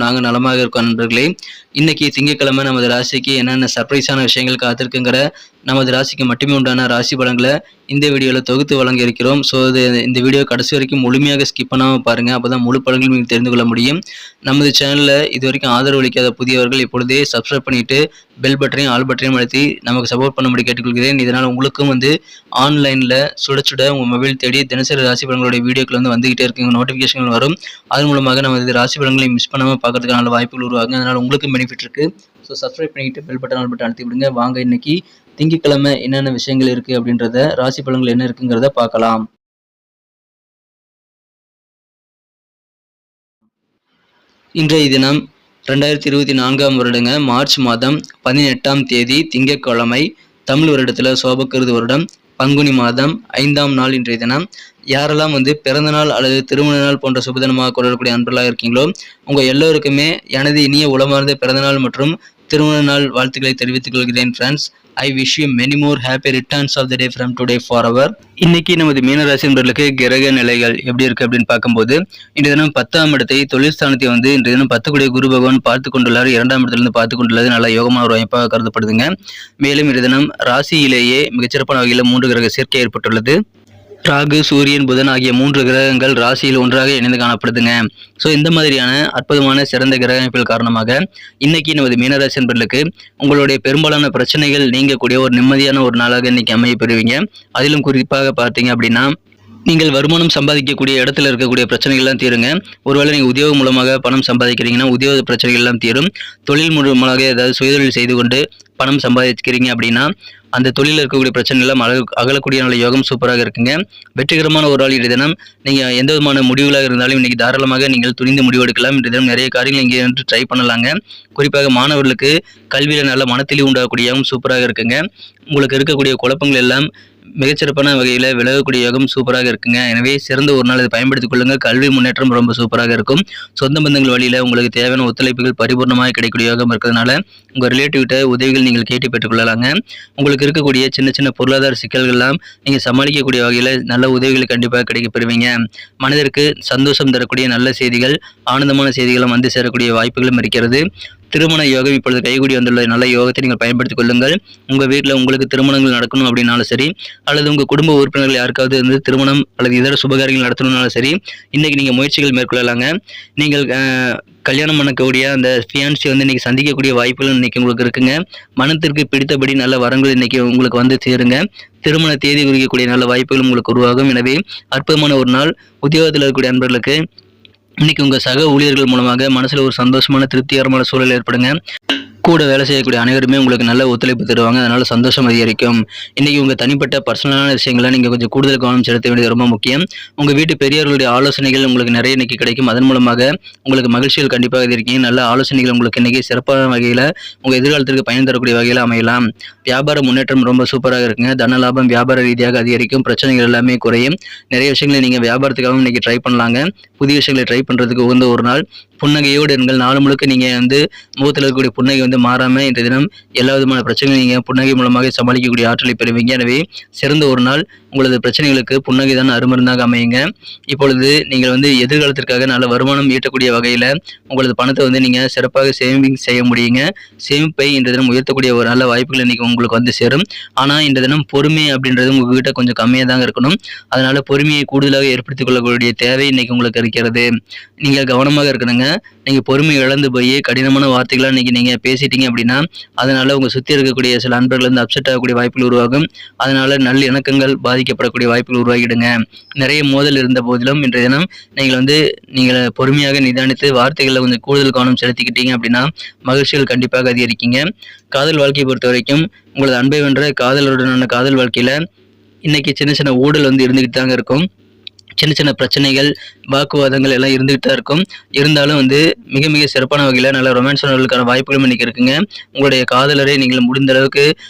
நாங்க நலமாக இருக்கோம் நண்பர்களே. இன்னைக்கு திங்கட்கிழமை நமது ராசிக்கு என்னென்ன சர்ப்ரைஸான விஷயங்கள் காத்திருக்குங்கிற நமது ராசிக்கு மட்டுமே உண்டான ராசி பலன்களை இந்த வீடியோல தொகுத்து வழங்க இருக்கிறோம். ஸோ இந்த வீடியோ கடைசி வரைக்கும் முழுமையாக ஸ்கிப் பண்ணாம பாருங்க. அப்பதான் முழு பலன்கள் நீங்க தெரிந்து கொள்ள முடியும். நமது சேனல்ல இது வரைக்கும் ஆதரவு அளிக்காத புதியவர்கள் இப்பொழுதே சப்ஸ்கிரைப் பண்ணிட்டு பெல் பட்டனையும் ஆல் பட்டனையும் அழுத்தி நமக்கு சப்போர்ட் பண்ணும்படி கேட்டுக்கொள்கிறேன். இதனால் உங்களுக்கும் ஆன்லைன்ல சுட சுட உங்க மொபைல் தேடி தினசரி ராசி பலன்களுடைய வீடியோக்கள் வந்துகிட்டே இருக்குங்க, நோட்டிஃபிகேஷன்கள் வரும். அதன் மூலமாக நமது ராசி பலன்களை மிஸ் பண்ணாம பார்க்கறதுக்கான நல்ல வாய்ப்புகள் உருவாகும். அதனால உங்களுக்கும் பெனிஃபிட் இருக்கு. ஸோ சப்ஸ்கிரைப் பண்ணிட்டு பெல் பட்டன் ஆல் பட்டன் அழுத்தி விடுங்க. வாங்க இன்னைக்கு திங்கட்கிழமை என்னென்ன விஷயங்கள் இருக்கு அப்படின்றத, ராசி பலன்கள் என்ன இருக்குங்கிறத பார்க்கலாம். இன்றைய தினம் 2024ஆம் வருடங்க மார்ச் மாதம் 18ஆம் தேதி திங்கட்கிழமை, தமிழ் வருடத்துல சோபக்கிருது வருடம் பங்குனி மாதம் 5ஆம் நாள் இன்றைய தினம். யாரெல்லாம் பிறந்த நாள் அல்லது திருமண நாள் போன்ற சுபதினமாக கொண்டாடக்கூடிய அன்பர்களாக இருக்கீங்களோ உங்க எல்லோருக்குமே எனது இனிய உளமார்ந்த பிறந்தநாள் மற்றும் திருமண நாள் வாழ்த்துக்களை தெரிவித்துக் கொள்கிறேன் friends. I wish you many more happy returns of the day from today for our. இன்னைக்கு நமது மீனராசி நண்பர்களுக்கு கிரக நிலைகள் எப்படி இருக்கு அப்படின்னு பார்க்கும்போது, இன்றைய தினம் 10ஆம் இடத்தை தொழில் ஸ்தானத்தை இன்றைய தினம் 10 கூடிய குரு பகவான் பார்த்து கொண்டுள்ளார். 2ஆம் இடத்திலிருந்து பார்த்து கொண்டுள்ளது நல்ல யோகமான ஒரு அமைப்பாக கருதப்படுதுங்க. மேலும் இன்றைய தினம் ராசியிலேயே மிகச்சிறப்பான வகையில் 3 கிரக சேர்க்கை ஏற்பட்டுள்ளது. ராகு, சூரியன், புதன் ஆகிய 3 கிரகங்கள் ராசியில் ஒன்றாக இணைந்து காணப்படுதுங்க. ஸோ இந்த மாதிரியான அற்புதமான சிறந்த கிரக அமைப்பில் காரணமாக இன்னைக்கு நமது மீனராசி நண்பர்களுக்கு உங்களுடைய பெரும்பாலான பிரச்சனைகள் நீங்கக்கூடிய ஒரு நிம்மதியான ஒரு நாளாக இன்னைக்கு அமைய பெறுவீங்க. அதிலும் குறிப்பாக பார்த்தீங்க அப்படின்னா, நீங்கள் வருமானம் சம்பாதிக்கக்கூடிய இடத்துல இருக்கக்கூடிய பிரச்சனைகள்லாம் தீருங்க. ஒருவேளை நீங்கள் உத்தியோகம் மூலமாக பணம் சம்பாதிக்கிறீங்கன்னா உத்தியோக பிரச்சனைகள் எல்லாம் தீரும். தொழில் மூலமாக ஏதாவது சுயதொழில் செய்து கொண்டு பணம் சம்பாதிக்கிறீங்க அப்படின்னா அந்த தொழிலில் இருக்கக்கூடிய பிரச்சனை எல்லாம் அகலக்கூடிய நல்ல யோகம் சூப்பராக இருக்குங்க. வெற்றிகரமான ஒரு நாள் இன்றைய தினம். நீங்கள் எந்த விதமான முடிவுகளாக இருந்தாலும் இன்னைக்கு தாராளமாக நீங்கள் துணிந்து முடிவெடுக்கலாம். இன்றைய தினம் நிறைய காரியங்கள் இங்கே ட்ரை பண்ணலாங்க. குறிப்பாக மாணவர்களுக்கு கல்வியில் நல்ல மனத்தெளிவு உண்டாகக்கூடிய சூப்பராக இருக்குங்க. உங்களுக்கு இருக்கக்கூடிய குழப்பங்கள் எல்லாம் மிகச்சிறப்பான வகையில் விலகக்கூடிய யோகம் சூப்பராக இருக்குங்க. எனவே சிறந்த ஒரு நாள் இதை பயன்படுத்திக் கொள்ளுங்க. கல்வி முன்னேற்றம் ரொம்ப சூப்பராக இருக்கும். சொந்த பந்தங்கள் வழியில் உங்களுக்கு தேவையான ஒத்துழைப்புகள் பரிபூர்ணமாக கிடைக்கக்கூடிய யோகம் இருக்கிறதுனால உங்கள் ரிலேட்டிவ்கிட்ட உதவிகள் நீங்கள் கேட்டு பெற்றுக்கொள்ளலாங்க. உங்களுக்கு இருக்கக்கூடிய சின்ன சின்ன பொருளாதார சிக்கல்கள்லாம் நீங்கள் சமாளிக்கக்கூடிய வகையில் நல்ல உதவிகள் கண்டிப்பாக கிடைக்க பெறுவீங்க. மனிதருக்கு சந்தோஷம் தரக்கூடிய நல்ல செய்திகள், ஆனந்தமான செய்திகளும் சேரக்கூடிய வாய்ப்புகளும் இருக்கிறது. திருமண யோகம் இப்பொழுது கைகூடி வந்துள்ள நல்ல யோகத்தை நீங்கள் பயன்படுத்திக் கொள்ளுங்கள். உங்கள் வீட்டில் உங்களுக்கு திருமணங்கள் நடக்கணும் அப்படின்னாலும் சரி, அல்லது உங்கள் குடும்ப உறுப்பினர்கள் யாருக்காவது திருமணம் அல்லது இதர சுபகாரியங்கள் நடத்தணும்னாலும் சரி, இன்னைக்கு நீங்கள் முயற்சிகள் மேற்கொள்ளலாங்க. நீங்கள் கல்யாணம் பண்ணக்கூடிய அந்த ஃபியான்சி இன்னைக்கு சந்திக்கக்கூடிய வாய்ப்புகள் இன்னைக்கு உங்களுக்கு இருக்குங்க. மனத்திற்கு பிடித்தபடி நல்ல வரங்கள் இன்னைக்கு உங்களுக்கு சேருங்க. திருமண தேதி குறிக்கக்கூடிய நல்ல வாய்ப்புகள் உங்களுக்கு உருவாகும். எனவே அற்புதமான ஒரு நாள். உத்தியோகத்தில் இருக்கக்கூடிய அன்பர்களுக்கு இன்னைக்கு உங்க சக ஊழியர்கள் மூலமாக மனசுல ஒரு சந்தோஷமான திருப்திகரமான சூழல் ஏற்படுங்க. கூட வேலை செய்யக்கூடிய அனைவருமே உங்களுக்கு நல்ல ஒத்துழைப்பு தருவாங்க. அதனால சந்தோஷம் அதிகரிக்கும். இன்னைக்கு உங்க தனிப்பட்ட பர்சனலான விஷயங்களை நீங்க கொஞ்சம் கூடுதல் கவனம் செலுத்த வேண்டியது ரொம்ப முக்கியம். உங்க வீட்டு பெரியவர்களுடைய ஆலோசனைகள் உங்களுக்கு நிறைய இன்னைக்கு கிடைக்கும். அதன் மூலமாக உங்களுக்கு மகிழ்ச்சிகள் கண்டிப்பாக அதிகரிக்கும். நல்ல ஆலோசனைகள் உங்களுக்கு இன்னைக்கு சிறப்பான வகையில உங்க எதிர்காலத்திற்கு பயன் தரக்கூடிய வகையில் அமையலாம். வியாபார முன்னேற்றம் ரொம்ப சூப்பராக இருக்குங்க. தன லாபம் வியாபார ரீதியாக அதிகரிக்கும். பிரச்சனைகள் எல்லாமே குறையும். நிறைய விஷயங்களை நீங்க வியாபாரத்துக்காக இன்னைக்கு ட்ரை பண்ணலாங்க. புதிய விஷயங்களை ட்ரை பண்றதுக்கு உகந்த ஒரு நாள். புன்னகையோடு இருங்கள். நாள் முழுக்க நீங்க முகத்தில் இருக்கக்கூடிய புன்னகை மாறாம இன்றைய தினம் எல்லா விதமான பிரச்சனைகள் நீங்க புன்னகை மூலமாக சமாளிக்கக்கூடிய ஆற்றலை பெறுவீங்க. எனவே சிறந்த ஒரு நாள். உங்களது பிரச்சனைகளுக்கு புன்னகை தான் அருமருந்தாக அமையுங்க. இப்பொழுது நீங்கள் எதிர்காலத்திற்காக நல்ல வருமானம் ஈட்டக்கூடிய வகையில உங்களது பணத்தை நீங்க சிறப்பாக சேவிங் செய்ய முடியுங்க. சேமிப்பை இன்றைய தினம் உயர்த்தக்கூடிய ஒரு நல்ல வாய்ப்புகள் இன்னைக்கு உங்களுக்கு சேரும். ஆனா இன்றைய தினம் பொறுமை அப்படின்றது உங்ககிட்ட கொஞ்சம் கம்மியாக தாங்க இருக்கணும். அதனால பொறுமையை கூடுதலாக ஏற்படுத்திக் கொள்ளக்கூடிய தேவை இன்னைக்கு உங்களுக்கு இருக்கிறது. நீங்க கவனமாக இருக்கணுங்க. நீங்க பொறுமை இழந்து போய் கடினமான வார்த்தைகளை இன்னைக்கு நீங்க பேசிட்டீங்க அப்படின்னா அதனால உங்க சுத்தி இருக்கக்கூடிய சில அன்பர்கள் அப்செட் ஆகக்கூடிய வாய்ப்புகள் உருவாகும். அதனால நல்ல இணக்கங்கள் பாதிக்கப்படக்கூடிய வாய்ப்புகள் உருவாகிடுங்க. நிறைய மோதல் இருந்த போதிலும் இன்றைய தினம் நீங்கள் பொறுமையாக நிதானித்து வார்த்தைகளில் கொஞ்சம் கூடுதல் கவனம் செலுத்திக்கிட்டீங்க அப்படின்னா மகிழ்ச்சிகள் கண்டிப்பாக அதிகரிக்கீங்க. காதல் வாழ்க்கையை பொறுத்த வரைக்கும் உங்களது அன்பை வென்ற காதலுடனான காதல் வாழ்க்கையில இன்னைக்கு சின்ன சின்ன ஊழல் இருந்துகிட்டு தாங்க இருக்கும். சின்ன சின்ன பிரச்சனைகள், வாக்குவாதங்கள் எல்லாம் இருந்துகிட்டு தான் இருக்கும். இருந்தாலும் மிக மிக சிறப்பான வகையில் நல்ல ரொமான்ஸ் உணர்வுகளுக்கான வாய்ப்புகளும் இன்னைக்கு இருக்குங்க. உங்களுடைய காதலரை நீங்கள் முடிந்த அளவுக்கு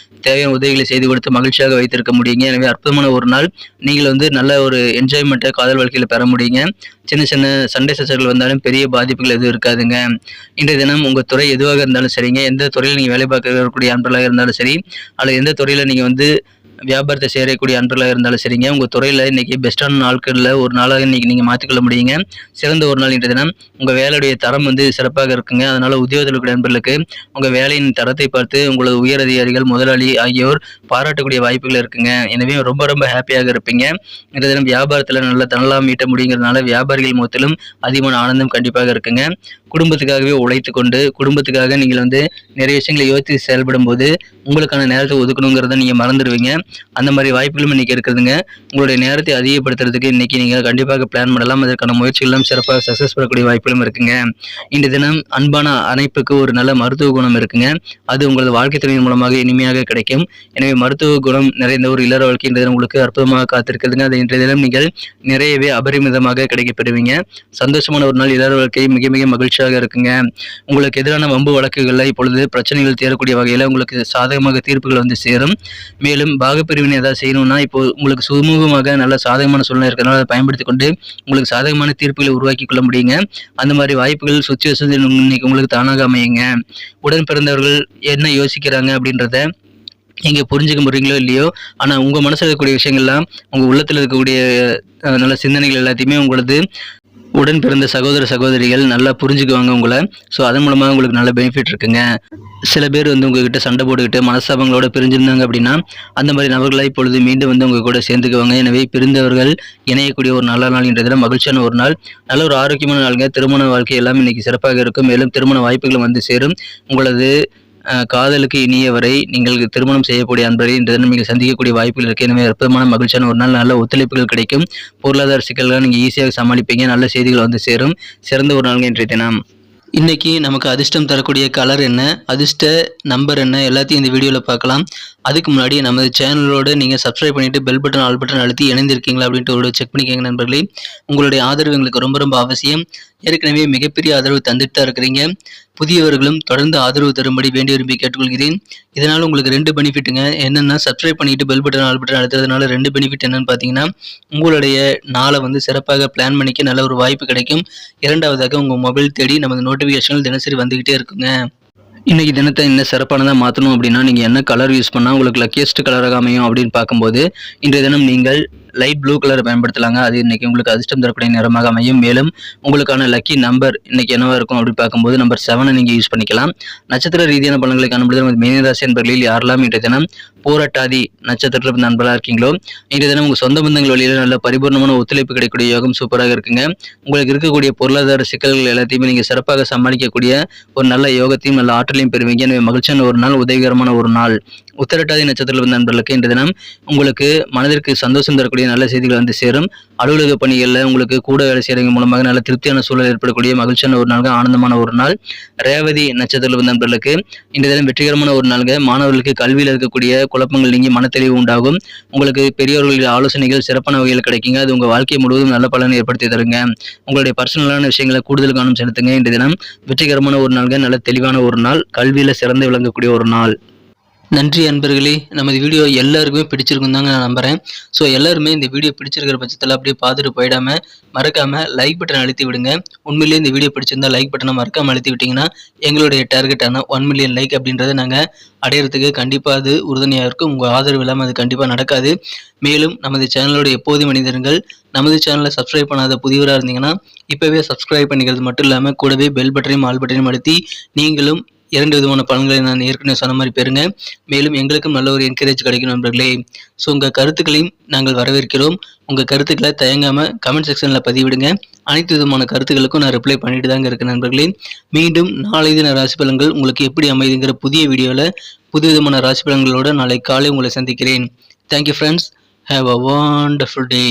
தேவையான உதவிகளை செய்து கொடுத்து மகிழ்ச்சியாக வைத்திருக்க முடியுங்க. எனவே அற்புதமான ஒரு நாள். நீங்கள் நல்ல ஒரு என்ஜாய்மெண்ட்டை காதல் வாழ்க்கையில் பெற முடியுங்க. சின்ன சின்ன சண்டை சச்சரவுகள் வந்தாலும் பெரிய பாதிப்புகள் எதுவும் இருக்காதுங்க. இன்றைய தினம் உங்கள் துறை எதுவாக இருந்தாலும் சரிங்க, எந்த துறையில் நீங்கள் வேலை பார்க்கக்கூடிய அன்பர்களாக இருந்தாலும் சரி, அல்லது எந்த துறையில் நீங்கள் வியாபாரத்தை செய்யக்கூடிய அன்பர்களாக இருந்தாலும் சரிங்க, உங்கள் துறையில் இன்றைக்கி பெஸ்ட்டான நாட்களில் ஒரு நாளாக இன்றைக்கி நீங்கள் மாற்றிக்கொள்ள முடியுங்க. சிறந்த ஒரு நாள் இன்றைய தினம். உங்கள் வேலையுடைய தரம் வந்து சிறப்பாக இருக்குங்க. அதனால் உத்தியோகத்தில் இருக்கக்கூடிய நண்பர்களுக்கு உங்கள் வேலையின் தரத்தை பார்த்து உங்களது உயர் அதிகாரிகள், முதலாளி ஆகியோர் பாராட்டக்கூடிய வாய்ப்புகள் இருக்குங்க. எனவே ரொம்ப ரொம்ப ஹாப்பியாக இருப்பீங்க. இன்றைய தினம் வியாபாரத்தில் நல்ல தனலாம் ஈட்ட முடியுங்கிறதுனால வியாபாரிகள் முகத்திலும் அதிகமான ஆனந்தம் கண்டிப்பாக இருக்குங்க. குடும்பத்துக்காகவே உழைத்து கொண்டு குடும்பத்துக்காக நீங்கள் வந்து நிறைய விஷயங்களை யோசித்து செயல்படும் போது உங்களுக்கான நேரத்தை ஒதுக்கணுங்கிறத நீங்கள் மறந்துடுவீங்க. அந்த மாதிரி வாய்ப்புகளும் இன்றைக்கி இருக்குதுங்க. உங்களுடைய நேரத்தை அதிகப்படுத்துறதுக்கு இன்றைக்கி நீங்கள் கண்டிப்பாக பிளான் பண்ணலாம். அதற்கான முயற்சிகளும் சிறப்பாக சக்ஸஸ் பெறக்கூடிய வாய்ப்புகளும் இருக்குங்க. இன்றைய தினம் அன்பான அணைப்புக்கு ஒரு நல்ல மருத்துவ குணம் இருக்குங்க. அது உங்களது வாழ்க்கை துணையின் மூலமாக இனிமையாக கிடைக்கும். எனவே மருத்துவ குணம் நிறைந்த ஒரு இல்லற வாழ்க்கை இன்றைய தினம் உங்களுக்கு அற்புதமாக காத்திருக்குதுங்க. அது இன்றைய தினம் நீங்கள் நிறையவே அபரிமிதமாக கிடைக்கப்பெறுவீங்க. சந்தோஷமான ஒரு நாள் இல்லற வாழ்க்கை மிக மிக மகிழ்ச்சியாக இருக்குங்க. உங்களுக்கு எதிரான வம்பு வழக்குகளில் இப்பொழுது பிரச்சனைகள் தேரக்கூடிய வகையில் உங்களுக்கு சாதகமாக தீர்ப்புகள் வந்து சேரும். மேலும் பாகப்பிரிவினை ஏதாவது செய்யணும்னா இப்போ உங்களுக்கு சுமூகமாக நல்ல சாதகமான சூழ்நிலை இருக்கிறதுனால அதை பயன்படுத்தி கொண்டு உங்களுக்கு சாதகமான தீர்ப்புகளை உருவாக்கி கொள்ள முடியுங்க. அந்த மாதிரி வாய்ப்புகள் சுச்சுவேஷன் இன்னைக்கு உங்களுக்கு தானாக அமையுங்க. உடன் பிறந்தவர்கள் என்ன யோசிக்கிறாங்க அப்படின்றத நீங்கள் புரிஞ்சுக்க முடியுங்களோ இல்லையோ, ஆனால் உங்கள் மனசில் இருக்கக்கூடிய விஷயங்கள்லாம் உங்கள் உள்ளத்தில் இருக்கக்கூடிய நல்ல சிந்தனைகள் எல்லாத்தையுமே உங்களது உடன் பிறந்த சகோதர சகோதரிகள் நல்லா புரிஞ்சுக்குவாங்க உங்களை. ஸோ அதன் மூலமாக உங்களுக்கு நல்ல பெனிஃபிட் இருக்குங்க. சில பேர் வந்து உங்ககிட்ட சண்டை போட்டுக்கிட்டு மனஸ்தாபங்களோட பிரிஞ்சிருந்தாங்க அப்படின்னா அந்த மாதிரி நபர்களை இப்பொழுது மீண்டும் வந்து உங்கள் கூட சேர்ந்துக்குவாங்க. எனவே பிரிந்தவர்கள் இணையக்கூடிய ஒரு நல்ல நாள் என்ற தினம் மகிழ்ச்சியான ஒரு நாள், நல்ல ஒரு ஆரோக்கியமான நாளுங்க. திருமண வாழ்க்கை எல்லாம் இன்னைக்கு சிறப்பாக இருக்கும். மேலும் திருமண வாய்ப்புகளும் வந்து சேரும். உங்களது காதலுக்கு இனியவரை நீங்கள் திருமணம் செய்யக்கூடிய அன்பரை இன்று தினம் நீங்கள் சந்திக்கக்கூடிய வாய்ப்புகள் இருக்கு. எனவே அற்புதமான மகிழ்ச்சியான ஒரு நாள், நல்ல ஒத்துழைப்புகள் கிடைக்கும். பொருளாதார சிக்கல்கள் நீங்கள் ஈஸியாக சமாளிப்பீங்க. நல்ல செய்திகள் வந்து சேரும். சிறந்த ஒரு நாள் இன்றைய தினம். இன்றைக்கி நமக்கு அதிர்ஷ்டம் தரக்கூடிய கலர் என்ன, அதிர்ஷ்ட நம்பர் என்ன, எல்லாத்தையும் இந்த வீடியோவில் பார்க்கலாம். அதுக்கு முன்னாடி நமது சேனலோடு நீங்கள் சப்ஸ்கிரைப் பண்ணிவிட்டு பெல் பட்டன் ஆல் பட்டன் அழுத்தி இணைந்திருக்கீங்களா அப்படின்ட்டு ஒரு செக் பண்ணிக்கோங்க நண்பர்களே. உங்களுடைய ஆதரவு எங்களுக்கு ரொம்ப ரொம்ப அவசியம். ஏற்கனவே மிகப்பெரிய ஆதரவு தந்துட்டு தான் இருக்கிறீங்க. புதியவர்களும் தொடர்ந்து ஆதரவு தரும்படி வேண்டி விரும்பி கேட்டுக்கொள்கிறேன். இதனால் உங்களுக்கு 2 பெனிஃபிட்டுங்க. என்னென்னா சப்ஸ்கிரைப் பண்ணிவிட்டு பெல் பட்டன் ஆல் பட்டன் அழுத்துறதுனால 2 பெனிஃபிட் என்னென்னு பார்த்தீங்கன்னா, உங்களுடைய நாளை வந்து சிறப்பாக பிளான் பண்ணிக்க நல்ல ஒரு வாய்ப்பு கிடைக்கும். இரண்டாவதாக உங்கள் மொபைல் தேடி நமது நோட்டிஃபிகேஷன்கள் தினசரி வந்துக்கிட்டே இருக்குங்க. இன்றைக்கி தினத்தை இன்னும் சிறப்பானதாக மாற்றணும் அப்படின்னா நீங்கள் என்ன கலர் யூஸ் பண்ணால் உங்களுக்கு லக்கியஸ்ட் கலராக அமையும் அப்படின்னு பார்க்கும்போது இன்றைய தினம் நீங்கள் லைட் ப்ளூ கலரை பயன்படுத்தலாங்க. அது இன்றைக்கி உங்களுக்கு அதிர்ஷ்டம் தரக்கூடிய நிறமாக அமையும். மேலும் உங்களுக்கான லக்கி நம்பர் இன்றைக்கி என்னவாக இருக்கும் அப்படின்னு பார்க்கும்போது நம்பர் 7 நீங்கள் யூஸ் பண்ணிக்கலாம். நட்சத்திர ரீதியான பலன்களை காணும்போது நமது மீனராசி என்பர்களில் யாரெல்லாம் இன்றைய தினம் போராட்டாதி நட்சத்திரத்தில் நண்பர்களாக இருக்கீங்களோ இன்றைய தினம் உங்கள் சொந்த பந்தங்கள் வழியில் நல்ல பரிபூர்ணமான ஒத்துழைப்பு கிடைக்கக்கூடிய யோகம் சூப்பராக இருக்குங்க. உங்களுக்கு இருக்கக்கூடிய பொருளாதார சிக்கல்கள் எல்லாத்தையுமே நீங்கள் சிறப்பாக சமாளிக்கக்கூடிய ஒரு நல்ல யோகத்தையும் நல்ல ஆற்றலையும் பெறுவீங்க. எனவே மகிழ்ச்சியான ஒரு நாள், உதவிகரமான ஒரு நாள். உத்திரட்டாதி நட்சத்திரத்தில் நண்பர்களுக்கு இன்றைய தினம் உங்களுக்கு மனதிற்கு சந்தோஷம் தரக்கூடிய நல்ல செய்திகள் வந்து சேரும். அலுவலக பணிகளில் உங்களுக்கு கூட வேலை செய்யறவங்க மூலமாக நல்ல திருப்தியான சூழல் ஏற்படக்கூடிய மகிழ்ச்சியான ஒரு நாள், ஆனந்தமான ஒரு நாள். ரேவதி நட்சத்திரத்தில் நண்பர்களுக்கு இன்றைய தினம் வெற்றிகரமான ஒரு நாளுங்க. மாணவர்களுக்கு கல்வியில் இருக்கக்கூடிய குழப்பங்கள் நீங்கி மனத்தெளிவு உண்டாகும். உங்களுக்கு பெரியவர்களுடைய ஆலோசனைகள் சிறப்பான வகையில் கிடைக்குங்க. அது உங்கள் வாழ்க்கை முழுவதும் நல்ல பலனை ஏற்படுத்தி தருங்க. உங்களுடைய பர்சனலான விஷயங்களை கூடுதல் கவனம் செலுத்துங்க. இன்றைய தினம் வெற்றிகரமான ஒரு நாளுங்க, நல்ல தெளிவான ஒரு நாள், கல்வியில் சிறந்து விளங்கக்கூடிய ஒரு நாள். நன்றி அன்பர்களே. நமது வீடியோ எல்லாருக்குமே பிடிச்சிருக்கும் தாங்க நான் நம்புகிறேன். ஸோ எல்லாருமே இந்த வீடியோ பிடிச்சிருக்கிற பட்சத்தில் அப்படியே பார்த்துட்டு போயிடாமல் மறக்காமல் லைக் பட்டன் அழுத்தி விடுங்க. உண்மையிலேயே இந்த வீடியோ பிடிச்சிருந்தா லைக் பட்டனை மறக்காமல் அழுத்தி விட்டிங்கன்னா எங்களுடைய டார்கெட்டான 1 மில்லியன் லைக் அப்படின்றத நாங்கள் அடையிறதுக்கு கண்டிப்பாக அது உறுதுணையாக இருக்கும். உங்கள் ஆதரவு இல்லாமல் அது கண்டிப்பாக நடக்காது. மேலும் நமது சேனலோட எப்போதும் மனிதர்கள் நமது சேனலை சப்ஸ்கிரைப் பண்ணாத புதியவராக இருந்தீங்கன்னா இப்போவே சப்ஸ்கிரைப் பண்ணிக்கிறது மட்டும் இல்லாமல் கூடவே பெல் பட்டனையும் ஆல் பட்டனையும் அழுத்தி நீங்களும் 2 விதமான பலன்களை நான் ஏற்கனவே சொன்ன மாதிரி பெறுங்க. மேலும் எங்களுக்கும் நல்ல ஒரு என்கரேஜ் கிடைக்கும் நண்பர்களே. ஸோ உங்கள் கருத்துக்களையும் நாங்கள் வரவேற்கிறோம். உங்கள் கருத்துக்களை தயங்காமல் கமெண்ட் செக்ஷனில் பதிவிடுங்க. அனைத்து விதமான கருத்துக்களுக்கும் நான் ரிப்ளை பண்ணிட்டு தாங்க இருக்கேன் நண்பர்களே. மீண்டும் நாளை தின ராசி பலன்கள் உங்களுக்கு எப்படி அமைதுங்கிற புதிய வீடியோவில் புது விதமான ராசி பலன்களோடு நாளை காலை உங்களை சந்திக்கிறேன். Thank you friends. Have a wonderful day.